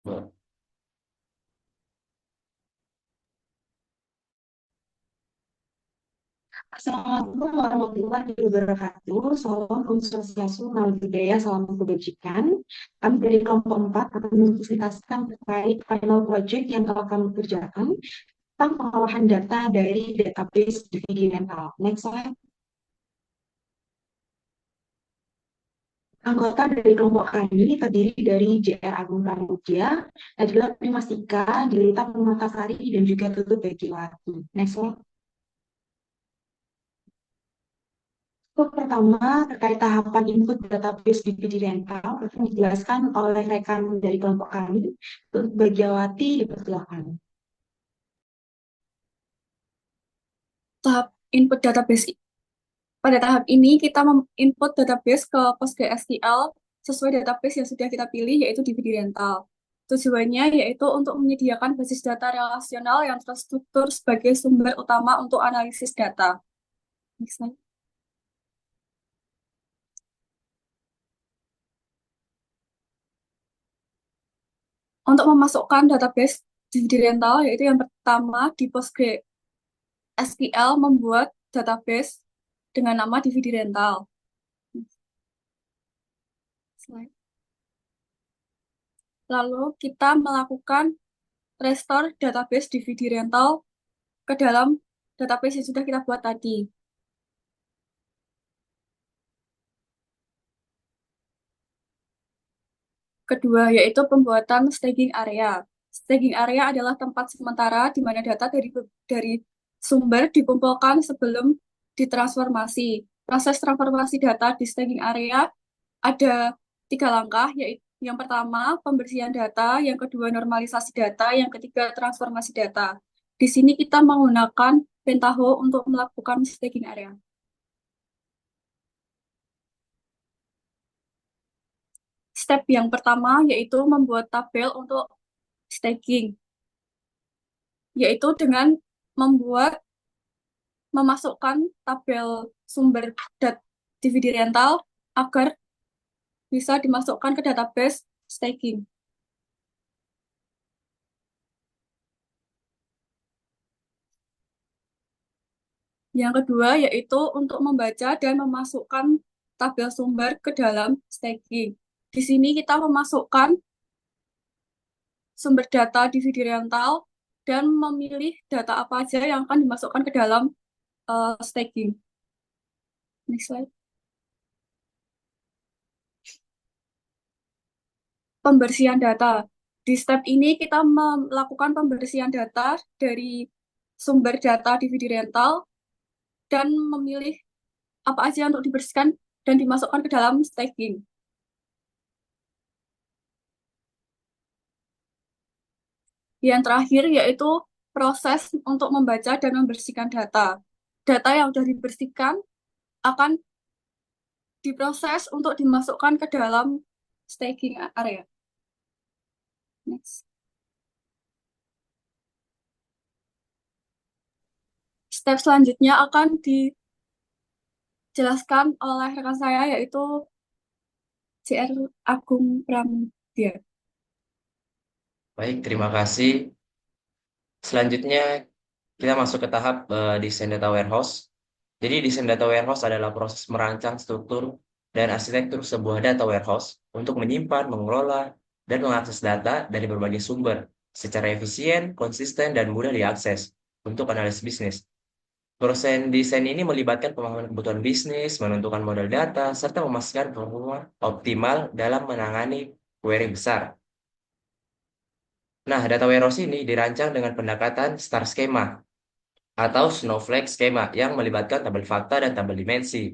Boleh. Assalamualaikum warahmatullahi wabarakatuh. Salam Om Swastiastu, Namo Buddhaya, salam kebajikan. Kami dari kelompok 4 akan mempresentasikan terkait final project yang telah kami kerjakan tentang pengolahan data dari database dividi rental. Next slide. Anggota dari kelompok kami terdiri dari JR Agung Pramudia, Najla Primastika, Jelita Permatasari, dan juga Tutut Bekiwati. Next slide. Untuk pertama, terkait tahapan input database DVD rental, akan dijelaskan oleh rekan dari kelompok kami, untuk Bagiawati, dipersilakan. Tahap input database. Pada tahap ini kita input database ke PostgreSQL sesuai database yang sudah kita pilih, yaitu DVD rental. Tujuannya yaitu untuk menyediakan basis data relasional yang terstruktur sebagai sumber utama untuk analisis data. Next slide. Untuk memasukkan database DVD rental, yaitu yang pertama di PostgreSQL membuat database dengan nama DVD rental. Slide. Lalu kita melakukan restore database DVD rental ke dalam database yang sudah kita buat tadi. Kedua, yaitu pembuatan staging area. Staging area adalah tempat sementara di mana data dari sumber dikumpulkan sebelum ditransformasi. Proses transformasi data di staging area ada 3 langkah, yaitu yang pertama pembersihan data, yang kedua normalisasi data, yang ketiga transformasi data. Di sini kita menggunakan Pentaho untuk melakukan staging area. Step yang pertama yaitu membuat tabel untuk staging, yaitu dengan memasukkan tabel sumber DVD rental agar bisa dimasukkan ke database staging. Yang kedua yaitu untuk membaca dan memasukkan tabel sumber ke dalam staging. Di sini kita memasukkan sumber data DVD rental dan memilih data apa aja yang akan dimasukkan ke dalam staging. Next slide. Pembersihan data. Di step ini kita melakukan pembersihan data dari sumber data DVD rental dan memilih apa aja untuk dibersihkan dan dimasukkan ke dalam staging. Yang terakhir yaitu proses untuk membaca dan membersihkan data. Data yang sudah dibersihkan akan diproses untuk dimasukkan ke dalam staging area. Next. Step selanjutnya akan dijelaskan oleh rekan saya yaitu CR Agung Pramudia. Baik, terima kasih. Selanjutnya kita masuk ke tahap desain data warehouse. Jadi desain data warehouse adalah proses merancang struktur dan arsitektur sebuah data warehouse untuk menyimpan, mengelola, dan mengakses data dari berbagai sumber secara efisien, konsisten, dan mudah diakses untuk analisis bisnis. Proses desain ini melibatkan pemahaman kebutuhan bisnis, menentukan model data, serta memastikan performa optimal dalam menangani query besar. Nah, data warehouse ini dirancang dengan pendekatan star schema atau snowflake schema yang melibatkan tabel fakta dan tabel dimensi.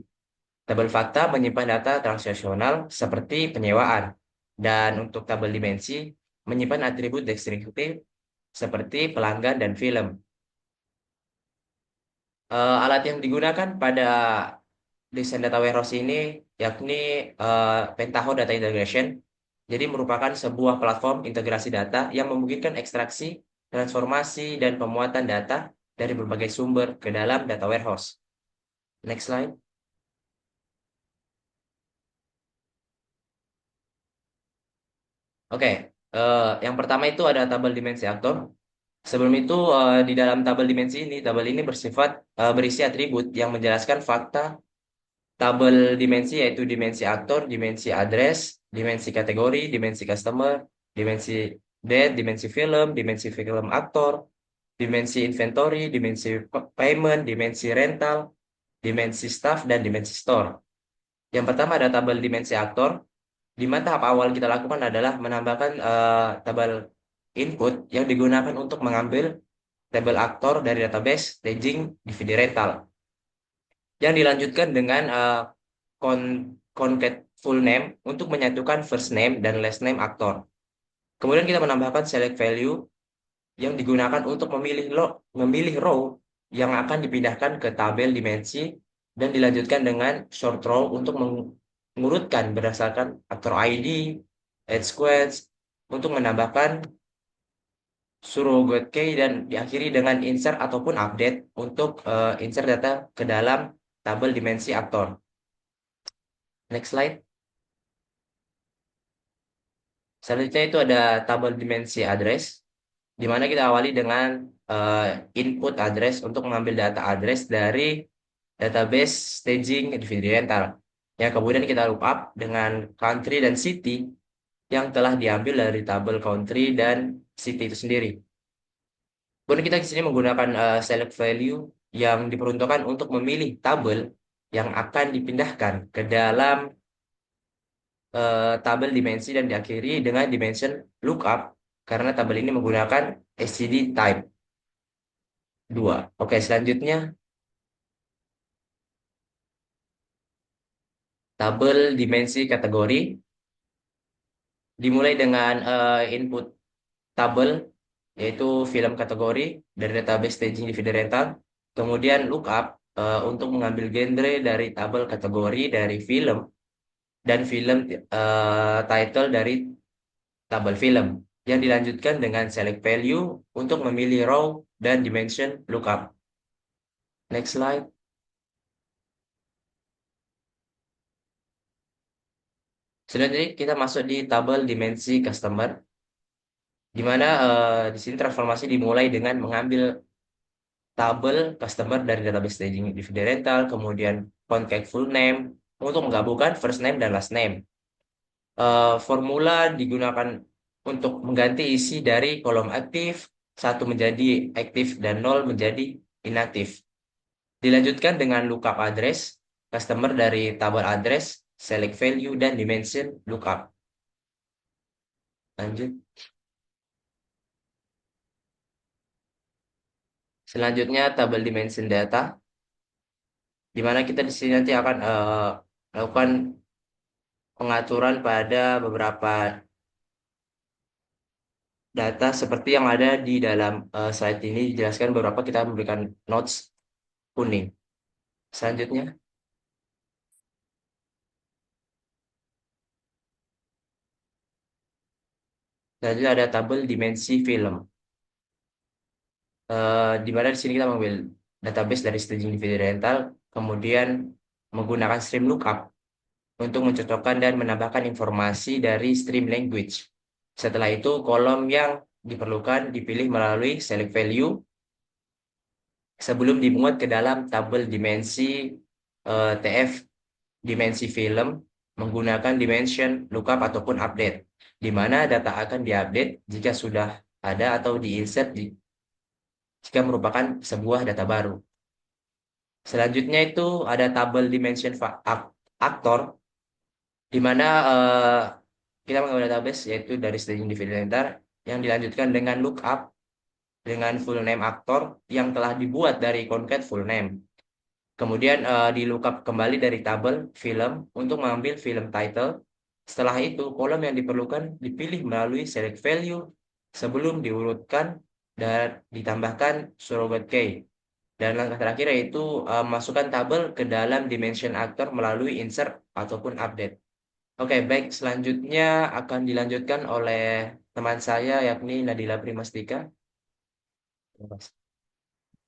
Tabel fakta menyimpan data transaksional seperti penyewaan, dan untuk tabel dimensi menyimpan atribut deskriptif seperti pelanggan dan film. Alat yang digunakan pada desain data warehouse ini yakni Pentaho Data Integration. Jadi merupakan sebuah platform integrasi data yang memungkinkan ekstraksi, transformasi, dan pemuatan data dari berbagai sumber ke dalam data warehouse. Next slide. Oke, Yang pertama itu ada tabel dimensi aktor. Sebelum itu, di dalam tabel ini berisi atribut yang menjelaskan fakta tabel dimensi, yaitu dimensi aktor, dimensi address, dimensi kategori, dimensi customer, dimensi date, dimensi film aktor, dimensi inventory, dimensi payment, dimensi rental, dimensi staff, dan dimensi store. Yang pertama ada tabel dimensi aktor, di mana tahap awal kita lakukan adalah menambahkan tabel input yang digunakan untuk mengambil tabel aktor dari database staging DVD rental. Yang dilanjutkan dengan concat full name untuk menyatukan first name dan last name aktor. Kemudian kita menambahkan select value yang digunakan untuk memilih row yang akan dipindahkan ke tabel dimensi, dan dilanjutkan dengan short row untuk mengurutkan berdasarkan aktor ID, add squares, untuk menambahkan surrogate key, dan diakhiri dengan insert ataupun update untuk insert data ke dalam tabel dimensi aktor. Next slide. Selanjutnya itu ada tabel dimensi address, di mana kita awali dengan eh, input address untuk mengambil data address dari database staging DVD rental, yang kemudian kita lookup dengan country dan city yang telah diambil dari tabel country dan city itu sendiri. Kemudian kita di sini menggunakan select value yang diperuntukkan untuk memilih tabel yang akan dipindahkan ke dalam tabel dimensi, dan diakhiri dengan dimension lookup karena tabel ini menggunakan std type 2. Oke, selanjutnya tabel dimensi kategori dimulai dengan input tabel, yaitu film kategori dari database staging DVD rental, kemudian lookup untuk mengambil genre dari tabel kategori dari film, dan film title dari tabel film, yang dilanjutkan dengan select value untuk memilih row dan dimension lookup. Next slide. Selanjutnya kita masuk di tabel dimensi customer, di mana di sini transformasi dimulai dengan mengambil tabel customer dari database staging DVD rental, kemudian contact full name untuk menggabungkan first name dan last name. Formula digunakan untuk mengganti isi dari kolom aktif, 1 menjadi aktif dan 0 menjadi inaktif. Dilanjutkan dengan lookup address, customer dari tabel address, select value, dan dimension lookup. Lanjut. Selanjutnya tabel dimension data, di mana kita di sini nanti akan melakukan pengaturan pada beberapa data seperti yang ada di dalam slide ini. Dijelaskan beberapa, kita memberikan notes kuning. Selanjutnya, ada tabel dimensi film, di mana di sini kita mengambil database dari staging DVD rental, kemudian menggunakan stream lookup untuk mencocokkan dan menambahkan informasi dari stream language. Setelah itu, kolom yang diperlukan dipilih melalui select value sebelum dimuat ke dalam tabel dimensi TF dimensi film menggunakan dimension lookup ataupun update, di mana data akan diupdate jika sudah ada atau diinsert jika merupakan sebuah data baru. Selanjutnya itu ada tabel dimension aktor, di mana kita mengambil database yaitu dari staging DVD rental, yang dilanjutkan dengan lookup dengan full name aktor yang telah dibuat dari concat full name. Kemudian di lookup kembali dari tabel film untuk mengambil film title. Setelah itu, kolom yang diperlukan dipilih melalui select value sebelum diurutkan dan ditambahkan surrogate key. Dan langkah terakhir yaitu masukkan tabel ke dalam dimension aktor melalui insert ataupun update. Oke, baik. Selanjutnya akan dilanjutkan oleh teman saya, yakni Nadila Primastika. Terima kasih.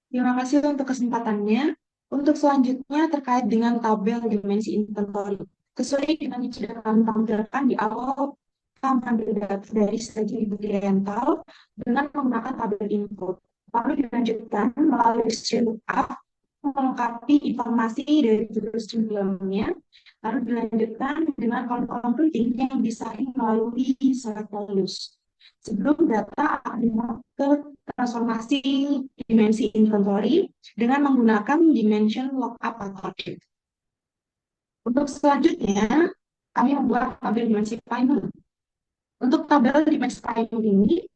Terima kasih untuk kesempatannya. Untuk selanjutnya terkait dengan tabel dimensi inventory. Sesuai dengan yang sudah kami tampilkan di awal kita mengambil data dari staging budi rental dengan menggunakan tabel input. Lalu dilanjutkan melalui stream lookup melengkapi informasi dari judul stream sebelumnya, lalu dilanjutkan dengan kolom-kolom penting yang disaring melalui select values. Sebelum data akan dimuat ke transformasi dimensi inventory dengan menggunakan dimension lookup atau update. Untuk selanjutnya, kami membuat tabel dimensi final. Untuk tabel dimensi final ini,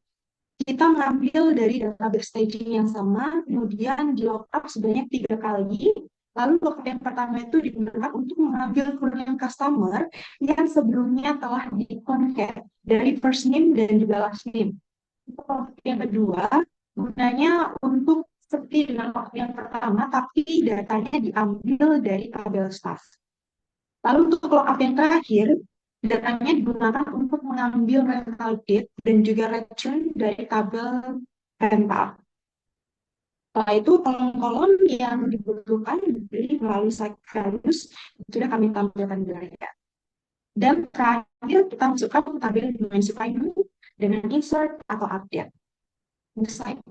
kita mengambil dari database staging yang sama, kemudian di lookup sebanyak 3 kali. Lalu lookup yang pertama itu digunakan untuk mengambil kerugian customer yang sebelumnya telah di-concat dari first name dan juga last name. Untuk lookup yang kedua, gunanya untuk seperti dengan lookup yang pertama, tapi datanya diambil dari tabel staff. Lalu untuk lookup yang terakhir, datanya digunakan untuk mengambil rental date dan juga return dari tabel rental. Setelah itu kolom-kolom yang dibutuhkan diberi melalui site values sudah kami tampilkan di layar. Dan terakhir kita masukkan tabel dimensi final dengan insert atau update. Next slide.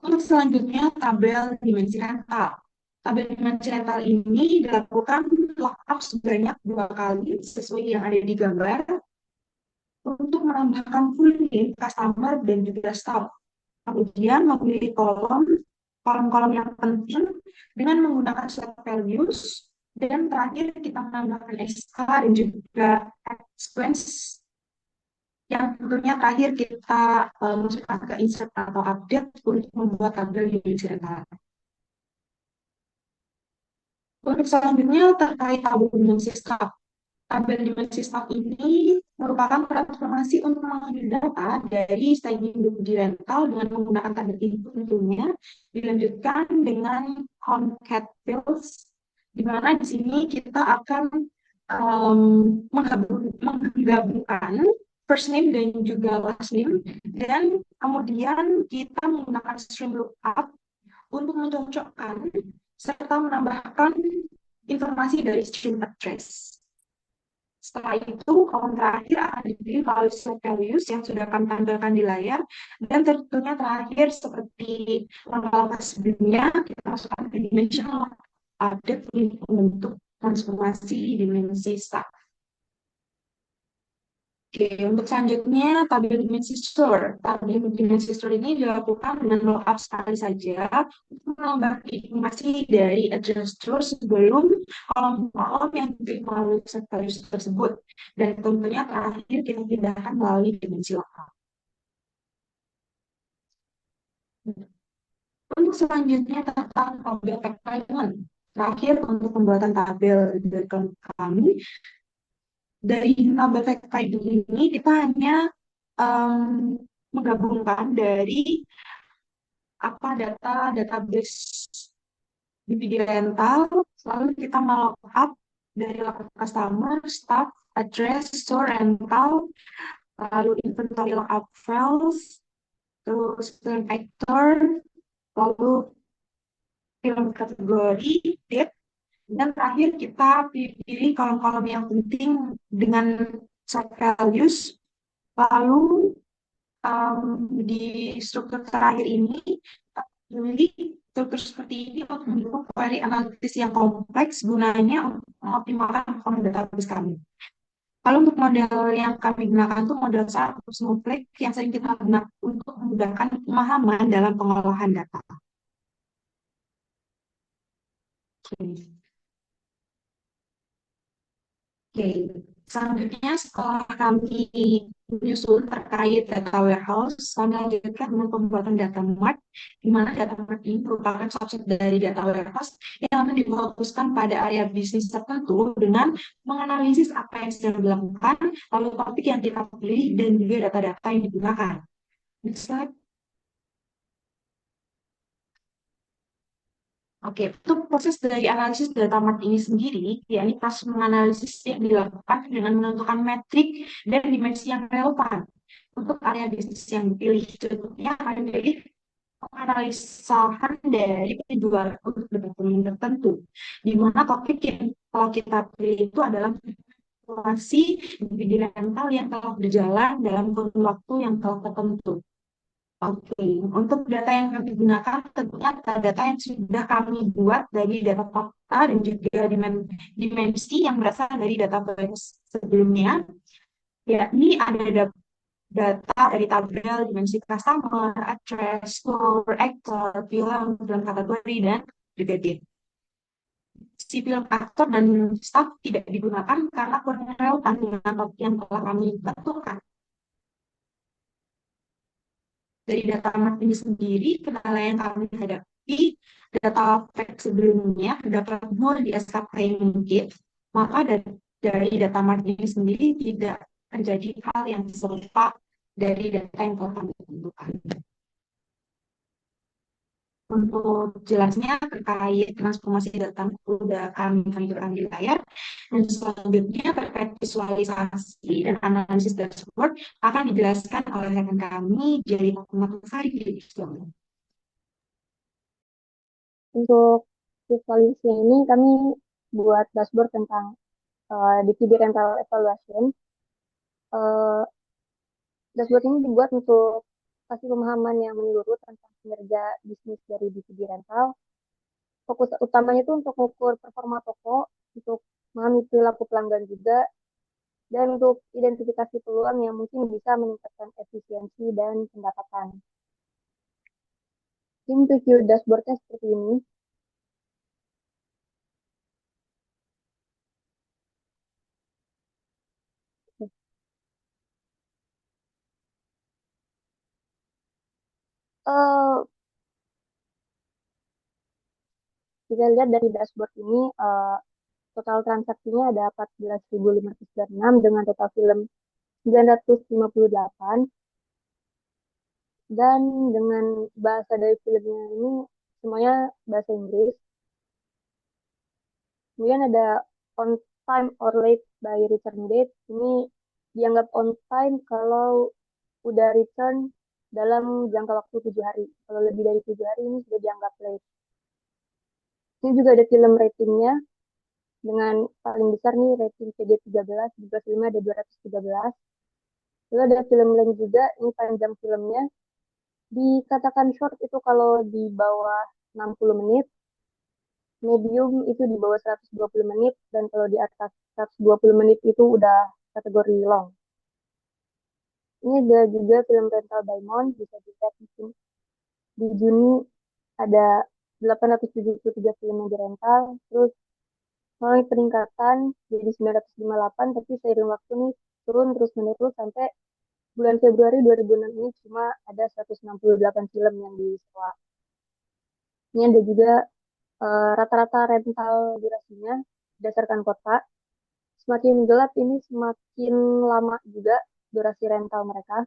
Untuk selanjutnya tabel dimensi rental. Tabel dimensi rental ini dilakukan lookup sebanyak 2 kali sesuai yang ada di gambar untuk menambahkan full name customer dan juga staff. Kemudian memilih kolom-kolom yang penting dengan menggunakan set values, dan terakhir kita menambahkan SK dan juga expense yang tentunya terakhir kita masukkan ke insert atau update untuk membuat tabel dimensi rental. Untuk selanjutnya terkait tabel dimensi staff. Tabel dimensi staff ini merupakan transformasi untuk mengambil data dari staging di rental dengan menggunakan tabel input tentunya, dilanjutkan dengan concat fields, di mana di sini kita akan menggabungkan first name dan juga last name, dan kemudian kita menggunakan stream lookup untuk mencocokkan serta menambahkan informasi dari stream address. Setelah itu, kolom terakhir akan dipilih melalui set values yang sudah kami tampilkan di layar, dan tentunya terakhir seperti langkah-langkah sebelumnya, kita masukkan ke dimensional update untuk membentuk transformasi dimensi staff. Oke, untuk selanjutnya tabel dimensi store. Tabel dimensi store ini dilakukan dengan lookup sekali saja untuk menambah informasi dari address store sebelum kolom-kolom yang dipilih melalui set values tersebut. Dan tentunya terakhir kita pindahkan melalui dimensi lookup. Untuk selanjutnya tentang tabel fact payment. Terakhir untuk pembuatan tabel dari kami, dari tabel fact payment ini kita hanya menggabungkan dari apa database DVD rental, lalu kita melookup dari lookup customer, staff, address, store, rental, lalu inventory lookup files, terus film actor, lalu film kategori, date, dan terakhir kita pilih kolom-kolom yang penting dengan set values. Lalu di struktur terakhir ini memilih struktur seperti ini untuk mendukung query analitis yang kompleks, gunanya untuk mengoptimalkan performa database kami. Kalau untuk model yang kami gunakan itu model SAR atau Snowflake yang sering kita gunakan untuk memudahkan pemahaman dalam pengolahan data. Oke, selanjutnya setelah kami menyusun terkait data warehouse, kami lanjutkan dengan pembuatan data mart, di mana data mart ini merupakan subset dari data warehouse yang akan difokuskan pada area bisnis tertentu dengan menganalisis apa yang sedang dilakukan, lalu topik yang kita pilih, dan juga data-data yang digunakan. Next slide. Oke, untuk proses dari analisis data mart ini sendiri, yakni proses menganalisis yang dilakukan dengan menentukan metrik dan dimensi yang relevan untuk area bisnis yang dipilih. Contohnya, kami pilih penganalisahan dari penjualan untuk departemen tertentu, di mana topik yang kalau kita pilih itu adalah kalkulasi dividen rental yang telah berjalan dalam kurun waktu yang telah tertentu. Oke, untuk data yang kami gunakan tentunya data yang sudah kami buat dari data fakta dan juga dimensi yang berasal dari database sebelumnya. Ya, ini ada data dari tabel dimensi customer, address, score, actor, film, film kategori, dan juga date. Si film aktor dan staff tidak digunakan karena kurang relevan dengan topik yang telah kami tentukan. Dari data mart ini sendiri, kendala yang kami hadapi, data fact sebelumnya terdapat more di SK Training Kit, maka dari data mart ini sendiri tidak terjadi hal yang serupa dari data yang telah kami tentukan. Untuk jelasnya terkait transformasi data sudah kami tunjukkan di layar. Dan selanjutnya terkait visualisasi dan analisis dashboard akan dijelaskan oleh rekan kami, Jeli Matusari. Untuk visualisasi ini kami buat dashboard tentang divisi rental evaluation. Dashboard ini dibuat untuk kasih pemahaman yang menyeluruh tentang kinerja bisnis dari divisi rental. Fokus utamanya itu untuk mengukur performa toko, untuk memahami perilaku pelanggan juga, dan untuk identifikasi peluang yang mungkin bisa meningkatkan efisiensi dan pendapatan. Ini preview dashboardnya seperti ini. Uh, Kita lihat dari dashboard ini, total transaksinya ada 14.506 dengan total film 958, dan dengan bahasa dari filmnya ini semuanya bahasa Inggris. Kemudian ada on time or late by return date. Ini dianggap on time kalau udah return dalam jangka waktu 7 hari. Kalau lebih dari 7 hari ini sudah dianggap late. Ini juga ada film ratingnya dengan paling besar nih rating PG13, juga filmnya ada 213. Lalu ada film lain juga, ini panjang filmnya. Dikatakan short itu kalau di bawah 60 menit, medium itu di bawah 120 menit, dan kalau di atas 120 menit itu udah kategori long. Ini ada juga film rental Diamond, bisa dilihat mungkin di Juni ada 873 film yang dirental, terus mengalami peningkatan jadi 958, tapi seiring waktu nih turun terus menerus sampai bulan Februari 2006 ini cuma ada 168 film yang disewa. Ini ada juga rata-rata rental durasinya berdasarkan kota. Semakin gelap ini semakin lama juga durasi rental mereka.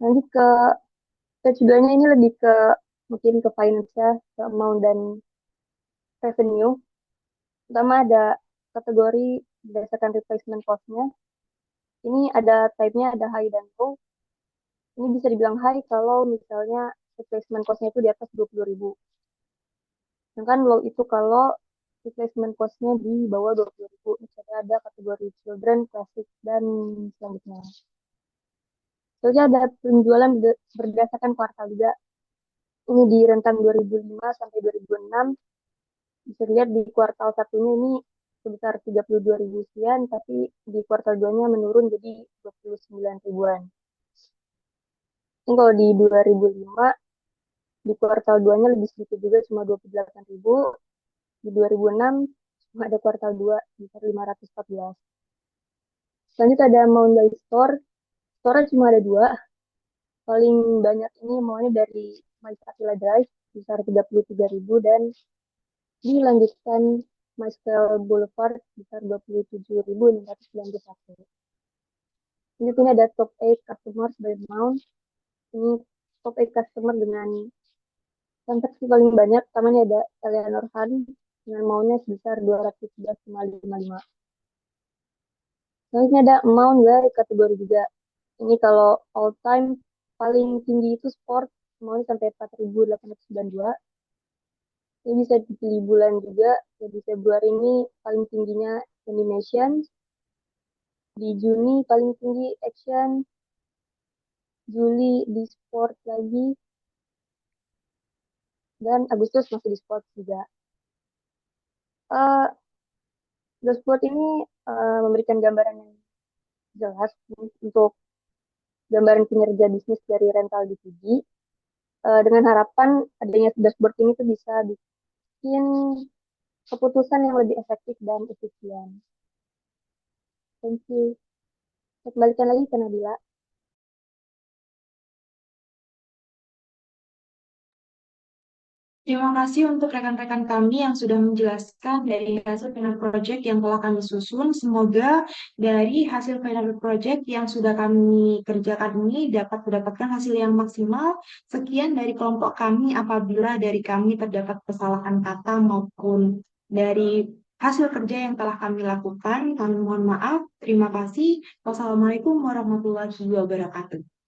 Nanti ke keduanya ini lebih ke mungkin ke finance-nya, ke amount dan revenue. Pertama ada kategori berdasarkan replacement cost-nya. Ini ada type-nya, ada high dan low. Ini bisa dibilang high kalau misalnya replacement cost-nya itu di atas 20.000. Sedangkan low itu kalau replacement cost-nya di bawah 20.000. Misalnya ada kategori children, classic, dan selanjutnya. Terus ada penjualan berdasarkan kuartal juga. Ini di rentang 2005 sampai 2006. Bisa dilihat di kuartal satunya ini sebesar 32.000 sekian, tapi di kuartal 2-nya menurun jadi 29 ribuan. Ini kalau di 2005, di kuartal 2-nya lebih sedikit juga, cuma 28.000. Di 2006, cuma ada kuartal 2, sebesar 514. Selanjutnya ada amount by store. Store cuma ada 2. Paling banyak ini maunya dari Maisatila Drive, besar 33.000, dan dilanjutkan Maisel Boulevard besar 27.691. Ini ada top 8 customers by amount. Ini top 8 customer dengan transaksi paling banyak. Pertamanya ada Eleanor Han dengan maunya sebesar 211,55. Selanjutnya ada amount dari kategori juga. Ini kalau all time paling tinggi itu sport, maunya sampai 4.892. Ini bisa dipilih bulan juga. Jadi Februari ini paling tingginya animation, di Juni paling tinggi action, Juli di sport lagi, dan Agustus masih di sport juga. Eh The Sport ini memberikan gambaran yang jelas untuk gambaran kinerja bisnis dari rental D2G. Dengan harapan adanya dashboard ini tuh bisa bikin keputusan yang lebih efektif dan efisien. Thank you. Saya kembalikan lagi ke Nabila. Terima kasih untuk rekan-rekan kami yang sudah menjelaskan dari hasil final project yang telah kami susun. Semoga dari hasil final project yang sudah kami kerjakan ini dapat mendapatkan hasil yang maksimal. Sekian dari kelompok kami apabila dari kami terdapat kesalahan kata maupun dari hasil kerja yang telah kami lakukan. Kami mohon maaf. Terima kasih. Wassalamualaikum warahmatullahi wabarakatuh.